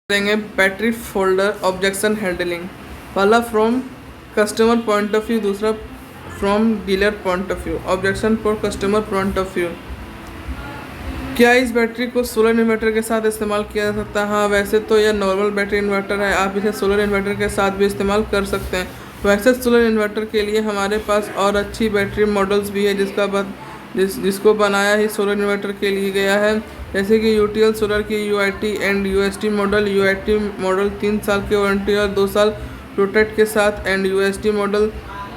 करेंगे battery folder objection handling. पहला from customer point of view, दूसरा from dealer point of view. Objection for customer point of view, क्या इस battery को solar inverter के साथ इस्तेमाल किया जा सकता है? हाँ, वैसे तो यह नॉर्मल बैटरी इन्वर्टर है, आप इसे सोलर इन्वर्टर के साथ भी इस्तेमाल कर सकते हैं। वैसे सोलर इन्वर्टर के लिए हमारे पास और अच्छी बैटरी मॉडल्स भी है जिसको बनाया ही सोलर इन्वर्टर के लिए गया है, जैसे कि यूटीएल सोलर की UIT and UST model. UIT model 3 साल की वारंटी और 2 साल प्रोटेक्ट के साथ एंड यूएसटी मॉडल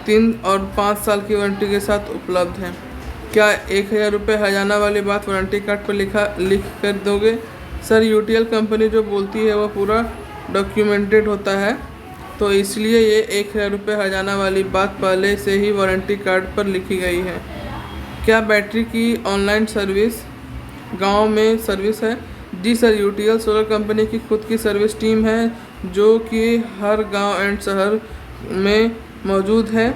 3 और 5 साल की वारंटी के साथ उपलब्ध है। क्या 1000 रुपये हर्जाना वाली बात वारंटी कार्ड पर लिख कर दोगे? सर, यूटीएल कंपनी जो बोलती है वो पूरा डॉक्यूमेंटेड होता है, तो इसलिए ये 1000 रुपये हर्जाना वाली बात पहले से ही वारंटी कार्ड पर लिखी गई है। क्या बैटरी की ऑनलाइन सर्विस गांव में सर्विस है? जी सर, यूटीएल सोलर कंपनी की खुद की सर्विस टीम है जो कि हर गांव एंड शहर में मौजूद है।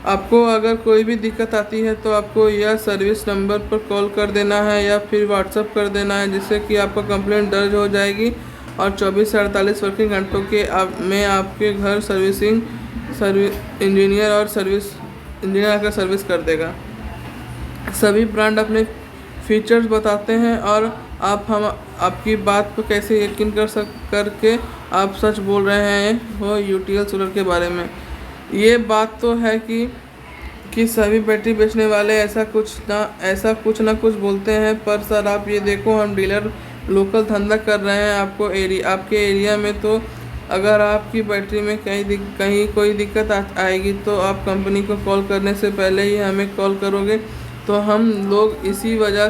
आपको अगर कोई भी दिक्कत आती है तो आपको यह सर्विस नंबर पर कॉल कर देना है या फिर व्हाट्सअप कर देना है, जिससे कि आपका कंप्लेंट दर्ज हो जाएगी और 24 से 48 वर्किंग घंटों के में आपके घर सर्विस इंजीनियर आकर सर्विस कर देगा। सभी ब्रांड अपने फीचर्स बताते हैं और आपकी बात पर कैसे यकीन करके आप सच बोल रहे हो यूटीएल सोलर के बारे में। ये बात तो है कि सभी बैटरी बेचने वाले ऐसा कुछ ना कुछ बोलते हैं, पर सर आप ये देखो, हम डीलर लोकल धंधा कर रहे हैं। आपके एरिया में तो अगर आपकी बैटरी में कहीं कोई दिक्कत आएगी तो आप कंपनी को कॉल करने से पहले ही हमें कॉल करोगे, तो हम लोग इसी वजह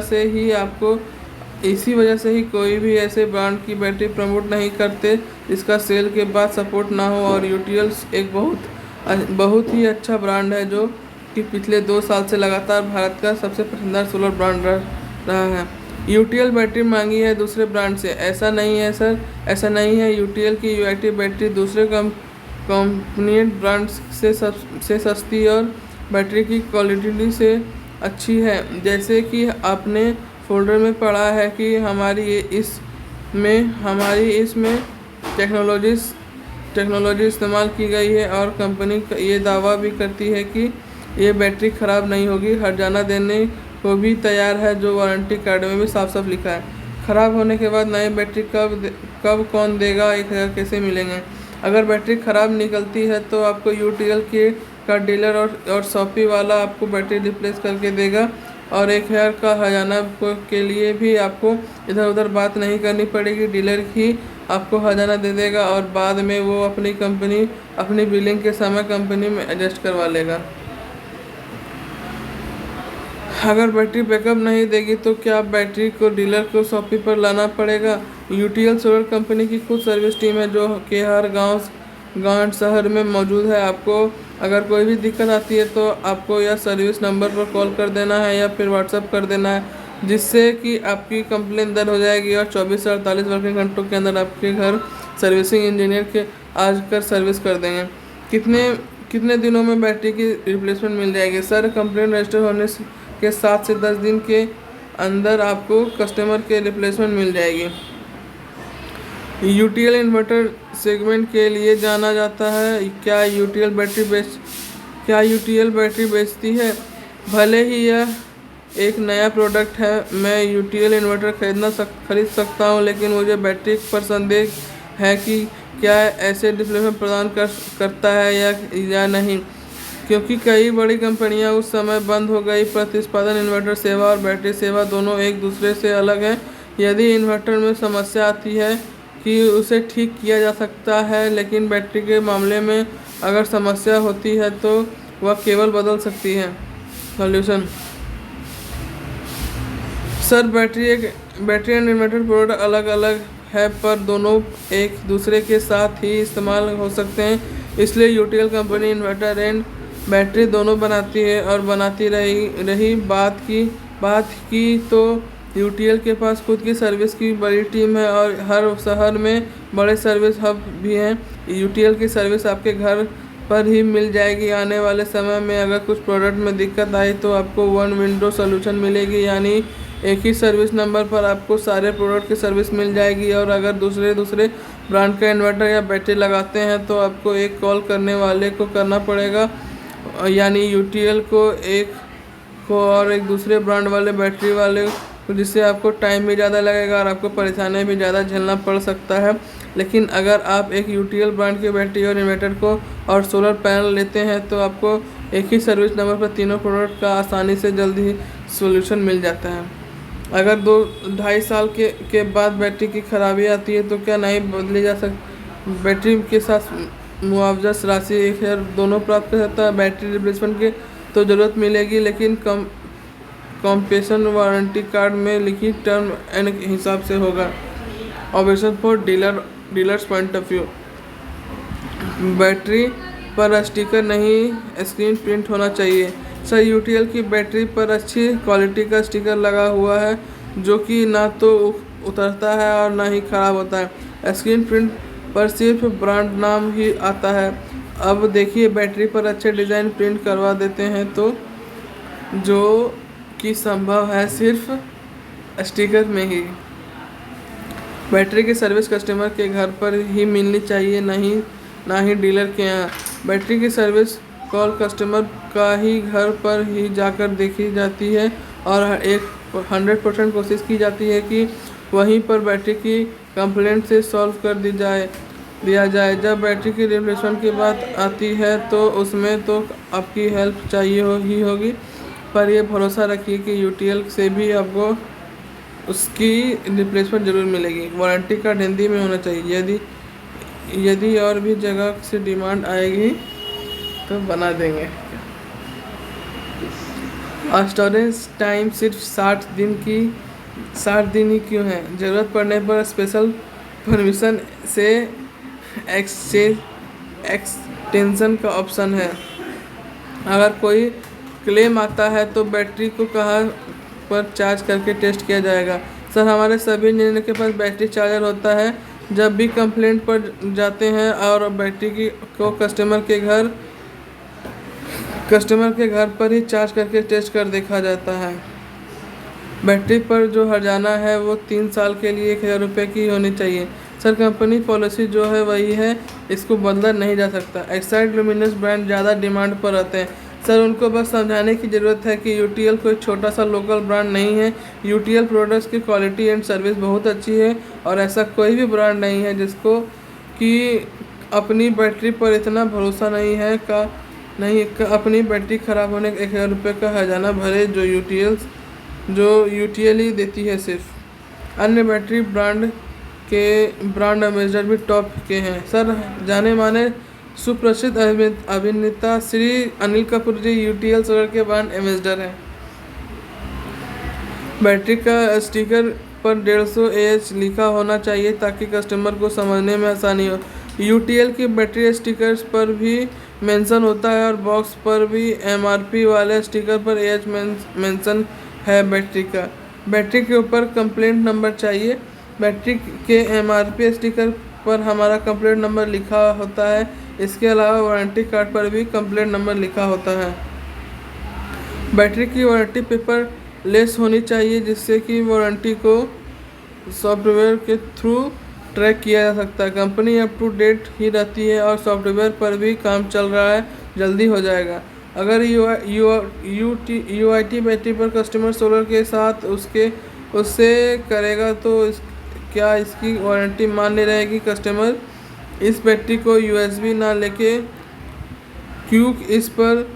से ही कोई भी ऐसे ब्रांड की बैटरी प्रमोट नहीं करते जिसका सेल के बाद सपोर्ट ना हो। और यूटीएल एक बहुत ही अच्छा ब्रांड है जो कि पिछले 2 साल से लगातार भारत का सबसे पसंदीदा सोलर ब्रांड रहा है। यूटीएल बैटरी महंगी है दूसरे ब्रांड से? ऐसा नहीं है सर, ऐसा नहीं है। यूटीएल की यूआईटी बैटरी दूसरे कंपनी ब्रांड्स से सस्ती और बैटरी की क्वालिटी से अच्छी है। जैसे कि आपने फोल्डर में पढ़ा है कि हमारी इसमें टेक्नोलॉजी इस्तेमाल की गई है और कंपनी ये दावा भी करती है कि ये बैटरी ख़राब नहीं होगी, हर्जाना देने को भी तैयार है, जो वारंटी कार्ड में भी साफ साफ लिखा है। ख़राब होने के बाद नई बैटरी कब कौन देगा? 1000 कैसे मिलेंगे? अगर बैटरी ख़राब निकलती है तो आपको यूटीएल का डीलर और शॉपी वाला आपको बैटरी रिप्लेस करके देगा और 1000 का हर्जाना के लिए भी आपको इधर उधर बात नहीं करनी पड़ेगी। डीलर ही आपको हर्जाना दे देगा और बाद में वो अपनी बिलिंग के समय कंपनी में एडजस्ट करवा लेगा। अगर बैटरी बैकअप नहीं देगी तो क्या बैटरी को डीलर को शॉपी पर लाना पड़ेगा? यूटीएल सोलर कंपनी की खुद सर्विस टीम है जो कि हर गांव शहर में मौजूद है। आपको अगर कोई भी दिक्कत आती है तो आपको यह सर्विस नंबर पर कॉल कर देना है या फिर व्हाट्सअप कर देना है, जिससे कि आपकी कंप्लेंट दर्ज हो जाएगी और 24 से 48 वर्किंग घंटों के अंदर आपके घर सर्विसिंग इंजीनियर के आकर सर्विस कर देंगे। कितने दिनों में बैटरी की रिप्लेसमेंट मिल जाएगी? सर, कंप्लेंट रजिस्टर होने के 7 से 10 दिन के अंदर आपको कस्टमर के रिप्लेसमेंट मिल जाएगी। यूटीएल इन्वर्टर सेगमेंट के लिए जाना जाता है। क्या यूटीएल बैटरी बेचती है? भले ही यह एक नया प्रोडक्ट है, मैं यूटीएल इन्वर्टर खरीद सकता हूं, लेकिन मुझे बैटरी पर संदेह है कि क्या ऐसे रिप्लेसमेंट प्रदान करता है या नहीं, क्योंकि कई बड़ी कंपनियां उस समय बंद हो गई। प्रतिस्पर्धा इन्वर्टर सेवा और बैटरी सेवा दोनों एक दूसरे से अलग हैं। यदि इन्वर्टर में समस्या आती है कि उसे ठीक किया जा सकता है, लेकिन बैटरी के मामले में अगर समस्या होती है तो वह केवल बदल सकती है। Solution, sir, battery and inverter product अलग अलग है, पर दोनों एक दूसरे के साथ ही इस्तेमाल हो सकते हैं। इसलिए UTL company inverter and battery दोनों बनाती है और बनाती रही बात की तो यूटीएल के पास खुद की सर्विस की बड़ी टीम है और हर शहर में बड़े सर्विस हब भी हैं। यूटीएल की सर्विस आपके घर पर ही मिल जाएगी। आने वाले समय में अगर कुछ प्रोडक्ट में दिक्कत आई तो आपको वन विंडो सॉल्यूशन मिलेगी, यानी एक ही सर्विस नंबर पर आपको सारे प्रोडक्ट की सर्विस मिल जाएगी। और अगर दूसरे ब्रांड का इन्वर्टर या बैटरी लगाते हैं तो आपको एक कॉल करने वाले को करना पड़ेगा, यानी यूटीएल को और एक दूसरे ब्रांड वाले बैटरी वाले को, जिससे आपको टाइम भी ज़्यादा लगेगा और आपको परेशानियाँ भी ज़्यादा झेलना पड़ सकता है। लेकिन अगर आप एक यूटीएल ब्रांड की बैटरी और इन्वर्टर को और सोलर पैनल लेते हैं तो आपको एक ही सर्विस नंबर पर तीनों प्रोडक्ट का आसानी से जल्दी ही सोल्यूशन मिल जाता है। अगर 2-2.5 साल के बाद बैटरी की खराबी आती है तो क्या नहीं बदली जा सकती? बैटरी के साथ मुआवजा राशि 1000 दोनों प्राप्त कर सकता है। बैटरी रिप्लेसमेंट की तो ज़रूरत मिलेगी, लेकिन कॉम्पेशन वारंटी कार्ड में लिखी टर्म एंड हिसाब से होगा। Objection for dealers point of view. Battery पर स्टिकर नहीं, स्क्रीन प्रिंट होना चाहिए। सर, यूटीएल की बैटरी पर अच्छी क्वालिटी का स्टिकर लगा हुआ है जो कि ना तो उतरता है और ना ही ख़राब होता है। स्क्रीन प्रिंट पर सिर्फ ब्रांड नाम ही आता है। अब देखिए, बैटरी पर अच्छे डिज़ाइन प्रिंट करवा देते हैं तो जो कि संभव है सिर्फ स्टिकर में ही। बैटरी की सर्विस कस्टमर के घर पर ही मिलनी चाहिए, ना ही डीलर के यहाँ। बैटरी की सर्विस कॉल कस्टमर का ही घर पर ही जाकर देखी जाती है और 100% कोशिश की जाती है कि वहीं पर बैटरी की कंप्लेंट से सॉल्व कर दिया जाए। जब बैटरी की रिप्लेसमेंट की बात आती है तो उसमें तो आपकी हेल्प चाहिए ही होगी, पर यह भरोसा रखिए कि यूटीएल से भी आपको उसकी रिप्लेसमेंट ज़रूर मिलेगी। वारंटी कार्ड हिंदी में होना चाहिए। यदि और भी जगह से डिमांड आएगी तो बना देंगे। स्टोरेज टाइम सिर्फ 60 दिन ही क्यों है? ज़रूरत पड़ने पर स्पेशल परमिशन से एक्सटेंशन का ऑप्शन है। अगर कोई क्लेम आता है तो बैटरी को कहाँ पर चार्ज करके टेस्ट किया जाएगा? सर, हमारे सभी इंजीनियर के पास बैटरी चार्जर होता है। जब भी कंप्लेंट पर जाते हैं और बैटरी को कस्टमर के घर पर ही चार्ज करके टेस्ट कर देखा जाता है। बैटरी पर जो हर्जाना है वो 3 साल के लिए 1000 रुपये की होनी चाहिए। सर, कंपनी पॉलिसी जो है वही है, इसको बदला नहीं जा सकता। एक्साइड लुमिनस ब्रांड ज़्यादा डिमांड पर रहते हैं। सर, उनको बस समझाने की ज़रूरत है कि यूटीएल कोई छोटा सा लोकल ब्रांड नहीं है। यूटीएल प्रोडक्ट्स की क्वालिटी एंड सर्विस बहुत अच्छी है और ऐसा कोई भी ब्रांड नहीं है जिसको कि अपनी बैटरी पर इतना भरोसा नहीं है अपनी बैटरी ख़राब होने का 1000 रुपये का हर्जाना भरे जो यूटीएल ही देती है। सिर्फ अन्य बैटरी ब्रांड एम्बेसडर भी टॉप के हैं। सर, जाने माने सुप्रसिद्ध अभिनेता श्री अनिल कपूर जी यूटीएल सोलर के ब्रांड एम्बेसडर हैं। बैटरी का स्टिकर पर 150 AH लिखा होना चाहिए ताकि कस्टमर को समझने में आसानी हो। यूटीएल की बैटरी स्टिकर्स पर भी मेंशन होता है और बॉक्स पर भी MRP वाले स्टिकर पर AH मेंशन है बैटरी के ऊपर कंप्लेंट नंबर चाहिए। बैटरी के MRP स्टिकर पर हमारा कंप्लेंट नंबर लिखा होता है। इसके अलावा वारंटी कार्ड पर भी कंप्लेंट नंबर लिखा होता है। बैटरी की वारंटी पेपर लेस होनी चाहिए जिससे कि वारंटी को सॉफ्टवेयर के थ्रू ट्रैक किया जा सकता है। कंपनी अप टू डेट ही रहती है और सॉफ्टवेयर पर भी काम चल रहा है, जल्दी हो जाएगा। अगर UIT बैटरी पर कस्टमर सोलर के साथ उससे करेगा तो क्या इसकी वारंटी मान्य रहेगी? कस्टमर इस बैटरी को USB ना लेके क्योंकि इस पर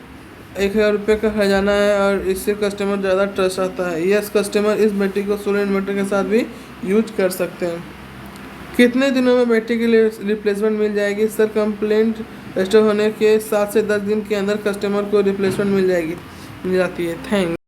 1000 रुपये का हर्जाना है और इससे कस्टमर ज़्यादा ट्रस्ट आता है। यस, कस्टमर इस बैटरी को सोलर इन्वर्टर के साथ भी यूज कर सकते हैं। कितने दिनों में बैटरी के लिए रिप्लेसमेंट मिल जाएगी? सर, कंप्लेंट रजिस्टर होने के 7 से 10 दिन के अंदर कस्टमर को रिप्लेसमेंट मिल जाती है। थैंक